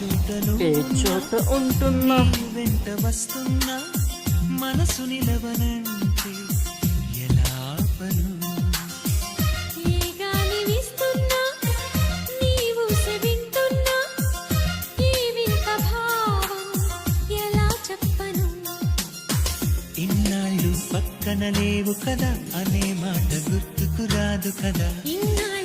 ఏ చోట ఉంటున్నా వెంట వస్తున్నా మనసు నిలవనంటే ఎలా ఆపను? ఏ గాలి వీస్తున్నా నీవు వింటున్నా ఈ వింత భావం ఎలా చెప్పను? ఇన్నాళ్ళు పక్కన లేవు కదా అనే మాట గుర్తుకు రాదు కదా. ఇన్నాళ్ళు